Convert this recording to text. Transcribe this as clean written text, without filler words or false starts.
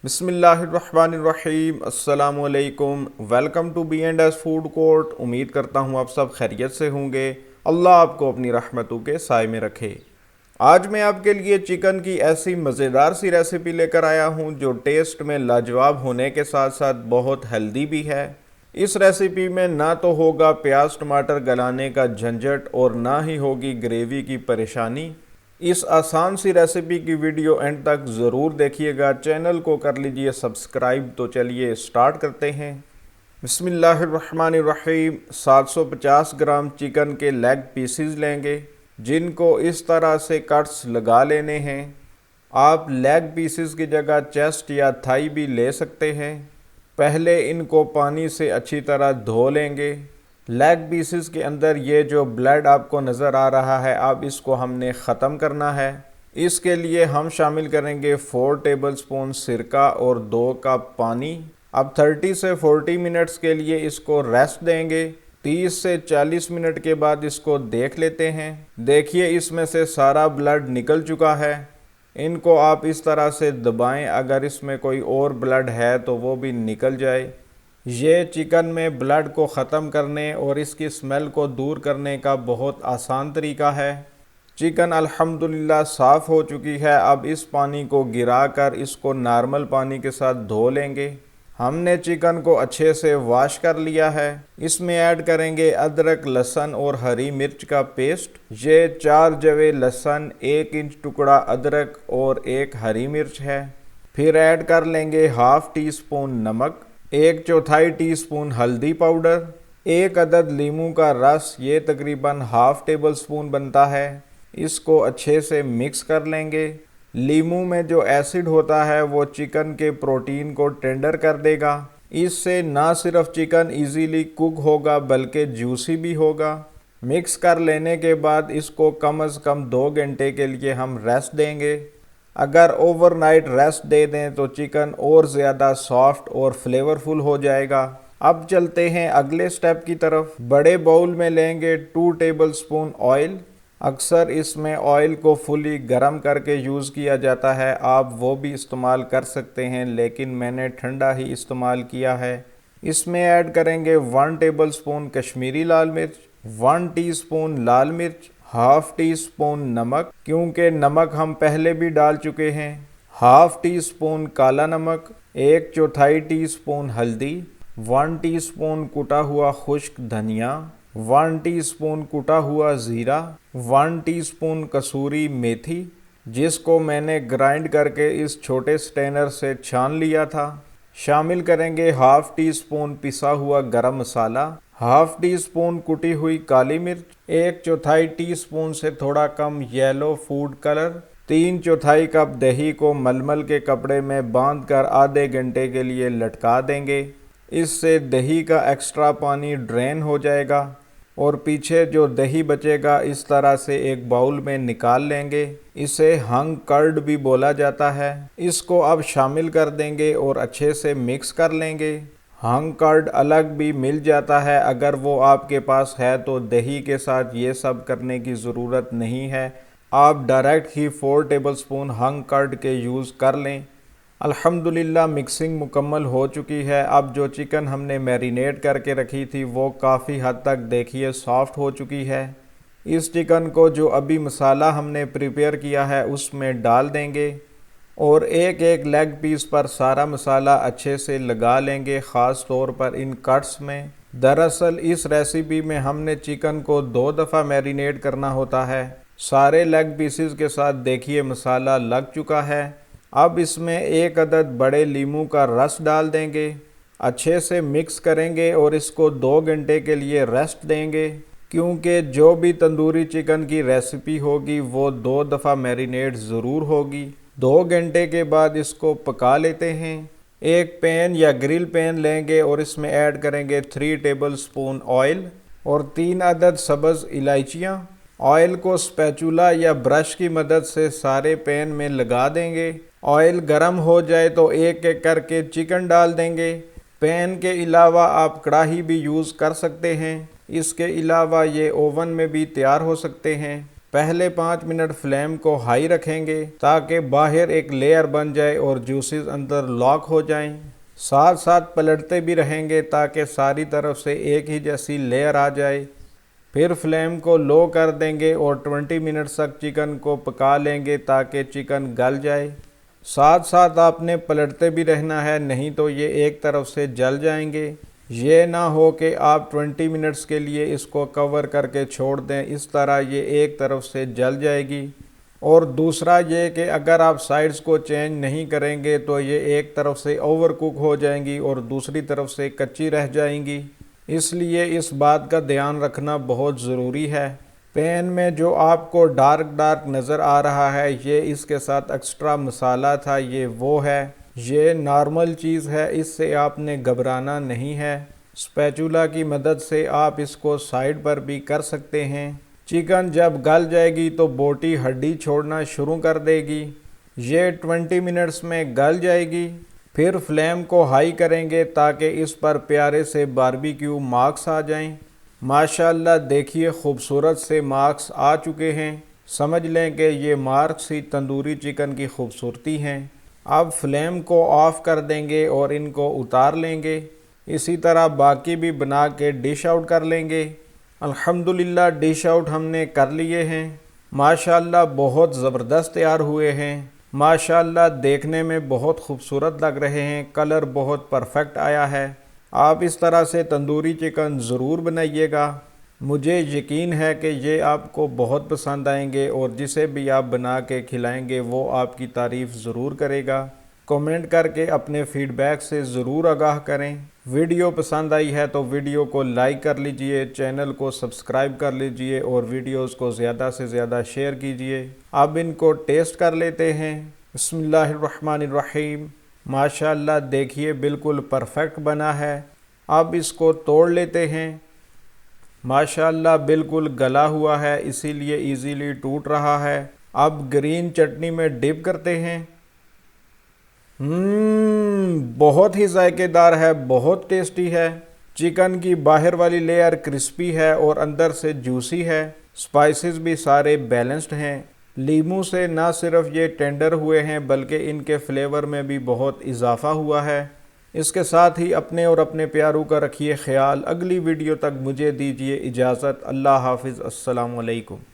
بسم اللہ الرحمن الرحیم۔ السلام علیکم، welcome to B and S food court. امید کرتا ہوں آپ سب خیریت سے ہوں گے۔ اللہ آپ کو اپنی رحمتوں کے سائے میں رکھے۔ آج میں آپ کے لیے چکن کی ایسی مزیدار سی ریسیپی لے کر آیا ہوں جو ٹیسٹ میں لاجواب ہونے کے ساتھ ساتھ بہت ہیلدی بھی ہے۔ اس ریسیپی میں نہ تو ہوگا پیاز ٹماٹر گلانے کا جھنجھٹ اور نہ ہی ہوگی گریوی کی پریشانی۔ اس آسان سی ریسیپی کی ویڈیو اینڈ تک ضرور دیکھیے گا۔ چینل کو کر لیجئے سبسکرائب۔ تو چلیے سٹارٹ کرتے ہیں۔ بسم اللہ الرحمن الرحیم۔ 750 گرام چکن کے لیگ پیسز لیں گے جن کو اس طرح سے کٹس لگا لینے ہیں۔ آپ لیگ پیسز کی جگہ چیسٹ یا تھائی بھی لے سکتے ہیں۔ پہلے ان کو پانی سے اچھی طرح دھو لیں گے۔ لیگ پیسز کے اندر یہ جو بلڈ آپ کو نظر آ رہا ہے، اب اس کو ہم نے ختم کرنا ہے۔ اس کے لیے ہم شامل کریں گے 4 ٹیبل سپون سرکہ اور 2 کپ پانی۔ اب 30 سے 40 منٹس کے لیے اس کو ریسٹ دیں گے۔ 30 سے 40 منٹ کے بعد اس کو دیکھ لیتے ہیں۔ دیکھیے اس میں سے سارا بلڈ نکل چکا ہے۔ ان کو آپ اس طرح سے دبائیں، اگر اس میں کوئی اور بلڈ ہے تو وہ بھی نکل جائے۔ یہ چکن میں بلڈ کو ختم کرنے اور اس کی اسمیل کو دور کرنے کا بہت آسان طریقہ ہے۔ چکن الحمدللہ صاف ہو چکی ہے۔ اب اس پانی کو گرا کر اس کو نارمل پانی کے ساتھ دھو لیں گے۔ ہم نے چکن کو اچھے سے واش کر لیا ہے۔ اس میں ایڈ کریں گے ادرک، لہسن اور ہری مرچ کا پیسٹ۔ یہ 4 جوے لہسن، 1 انچ ٹکڑا ادرک اور 1 ہری مرچ ہے۔ پھر ایڈ کر لیں گے ½ ٹی اسپون نمک، 1/4 ٹی اسپون ہلدی پاؤڈر، 1 عدد لیموں کا رس، یہ تقریباً ½ ٹیبل سپون بنتا ہے۔ اس کو اچھے سے مکس کر لیں گے۔ لیموں میں جو ایسڈ ہوتا ہے وہ چکن کے پروٹین کو ٹینڈر کر دے گا۔ اس سے نہ صرف چکن ایزیلی کوک ہوگا بلکہ جوسی بھی ہوگا۔ مکس کر لینے کے بعد اس کو کم از کم 2 گھنٹے کے لیے ہم ریسٹ دیں گے۔ اگر اوور نائٹ ریسٹ دے دیں تو چکن اور زیادہ سافٹ اور فلیورفل ہو جائے گا۔ اب چلتے ہیں اگلے سٹیپ کی طرف۔ بڑے باؤل میں لیں گے 2 ٹیبل سپون آئل۔ اکثر اس میں آئل کو فلی گرم کر کے یوز کیا جاتا ہے، آپ وہ بھی استعمال کر سکتے ہیں لیکن میں نے ٹھنڈا ہی استعمال کیا ہے۔ اس میں ایڈ کریں گے 1 ٹیبل سپون کشمیری لال مرچ، 1 ٹی اسپون لال مرچ، ½ ٹی اسپون نمک کیونکہ نمک ہم پہلے بھی ڈال چکے ہیں، ½ ٹی اسپون کالا نمک، 1/4 ٹی اسپون ہلدی، 1 ٹی اسپون کٹا ہوا خشک دھنیا، 1 ٹی اسپون کٹا ہوا زیرہ، 1 ٹی اسپون کسوری میتھی جس کو میں نے گرائنڈ کر کے اس چھوٹے سٹینر سے چھان لیا تھا۔ شامل کریں گے ½ ٹی اسپون پسا ہوا گرم مسالہ، ½ ٹی اسپون کٹی ہوئی کالی مرچ، 1/4 ٹی اسپون سے تھوڑا کم یلو فوڈ کلر، 3/4 کپ دہی کو ململ کے کپڑے میں باندھ کر آدھے گھنٹے کے لیے لٹکا دیں گے۔ اس سے دہی کا ایکسٹرا پانی ڈرین ہو جائے گا اور پیچھے جو دہی بچے گا اس طرح سے ایک باؤل میں نکال لیں گے۔ اسے ہنگ کرڈ بھی بولا جاتا ہے۔ اس کو اب شامل کر دیں گے اور اچھے سے مکس کر لیں گے۔ ہنگ کرڈ الگ بھی مل جاتا ہے، اگر وہ آپ کے پاس ہے تو دہی کے ساتھ یہ سب کرنے کی ضرورت نہیں ہے، آپ ڈائریکٹ ہی 4 ٹیبل سپون ہنگ کرڈ کے یوز کر لیں۔ الحمدللہ مکسنگ مکمل ہو چکی ہے۔ اب جو چکن ہم نے میرینیٹ کر کے رکھی تھی وہ کافی حد تک دیکھیے سافٹ ہو چکی ہے۔ اس چکن کو جو ابھی مسالہ ہم نے پریپیئر کیا ہے اس میں ڈال دیں گے اور ایک لیگ پیس پر سارا مسالہ اچھے سے لگا لیں گے، خاص طور پر ان کٹس میں۔ دراصل اس ریسیپی میں ہم نے چکن کو 2 دفعہ میرینیٹ کرنا ہوتا ہے۔ سارے لیگ پیسز کے ساتھ دیکھیے مسالہ لگ چکا ہے۔ اب اس میں 1 عدد بڑے لیموں کا رس ڈال دیں گے، اچھے سے مکس کریں گے اور اس کو 2 گھنٹے کے لیے ریسٹ دیں گے کیونکہ جو بھی تندوری چکن کی ریسیپی ہوگی وہ 2 دفعہ میرینیٹ ضرور ہوگی۔ 2 گھنٹے کے بعد اس کو پکا لیتے ہیں۔ ایک پین یا گرل پین لیں گے اور اس میں ایڈ کریں گے 3 ٹیبل سپون آئل اور 3 عدد سبز الائچیاں۔ آئل کو اسپیچولا یا برش کی مدد سے سارے پین میں لگا دیں گے۔ آئل گرم ہو جائے تو ایک ایک کر کے چکن ڈال دیں گے۔ پین کے علاوہ آپ کڑاہی بھی یوز کر سکتے ہیں، اس کے علاوہ یہ اوون میں بھی تیار ہو سکتے ہیں۔ پہلے 5 منٹ فلیم کو ہائی رکھیں گے تاکہ باہر ایک لیئر بن جائے اور جوسز اندر لاک ہو جائیں۔ ساتھ ساتھ پلٹتے بھی رہیں گے تاکہ ساری طرف سے ایک ہی جیسی لیئر آ جائے۔ پھر فلیم کو لو کر دیں گے اور 20 منٹ تک چکن کو پکا لیں گے تاکہ چکن گل جائے۔ ساتھ ساتھ آپ نے پلٹتے بھی رہنا ہے، نہیں تو یہ ایک طرف سے جل جائیں گے۔ یہ نہ ہو کہ آپ 20 منٹس کے لیے اس کو کور کر کے چھوڑ دیں، اس طرح یہ ایک طرف سے جل جائے گی۔ اور دوسرا یہ کہ اگر آپ سائڈز کو چینج نہیں کریں گے تو یہ ایک طرف سے اوور کوک ہو جائیں گی اور دوسری طرف سے کچی رہ جائیں گی، اس لیے اس بات کا دھیان رکھنا بہت ضروری ہے۔ پین میں جو آپ کو ڈارک نظر آ رہا ہے یہ اس کے ساتھ ایکسٹرا مسالہ تھا، یہ وہ ہے، یہ نارمل چیز ہے، اس سے آپ نے گھبرانا نہیں ہے۔ اسپیچولا کی مدد سے آپ اس کو سائیڈ پر بھی کر سکتے ہیں۔ چکن جب گل جائے گی تو بوٹی ہڈی چھوڑنا شروع کر دے گی، یہ 20 منٹس میں گل جائے گی۔ پھر فلیم کو ہائی کریں گے تاکہ اس پر پیارے سے باربیکیو مارکس آ جائیں۔ ماشاءاللہ دیکھیے خوبصورت سے مارکس آ چکے ہیں، سمجھ لیں کہ یہ مارکس ہی تندوری چکن کی خوبصورتی ہیں۔ اب فلیم کو آف کر دیں گے اور ان کو اتار لیں گے، اسی طرح باقی بھی بنا کے ڈش آؤٹ کر لیں گے۔ الحمدللہ ڈش آؤٹ ہم نے کر لیے ہیں، ماشاءاللہ بہت زبردست تیار ہوئے ہیں، ماشاءاللہ دیکھنے میں بہت خوبصورت لگ رہے ہیں، کلر بہت پرفیکٹ آیا ہے۔ آپ اس طرح سے تندوری چکن ضرور بنائیے گا، مجھے یقین ہے کہ یہ آپ کو بہت پسند آئیں گے اور جسے بھی آپ بنا کے کھلائیں گے وہ آپ کی تعریف ضرور کرے گا۔ کمنٹ کر کے اپنے فیڈ بیک سے ضرور آگاہ کریں۔ ویڈیو پسند آئی ہے تو ویڈیو کو لائک کر لیجئے، چینل کو سبسکرائب کر لیجئے اور ویڈیوز کو زیادہ سے زیادہ شیئر کیجئے۔ اب ان کو ٹیسٹ کر لیتے ہیں۔ بسم اللہ الرحمن الرحیم۔ ماشاءاللہ دیکھیے بالکل پرفیکٹ بنا ہے۔ اب اس کو توڑ لیتے ہیں، ماشاءاللہ بالکل گلا ہوا ہے اسی لیے ایزیلی ٹوٹ رہا ہے۔ اب گرین چٹنی میں ڈپ کرتے ہیں۔ بہت ہی ذائقے دار ہے، بہت ٹیسٹی ہے۔ چکن کی باہر والی لیئر کرسپی ہے اور اندر سے جوسی ہے، سپائسز بھی سارے بیلنسڈ ہیں۔ لیموں سے نہ صرف یہ ٹینڈر ہوئے ہیں بلکہ ان کے فلیور میں بھی بہت اضافہ ہوا ہے۔ اس کے ساتھ ہی اپنے اور اپنے پیاروں کا رکھیے خیال۔ اگلی ویڈیو تک مجھے دیجیے اجازت۔ اللہ حافظ، السلام علیکم۔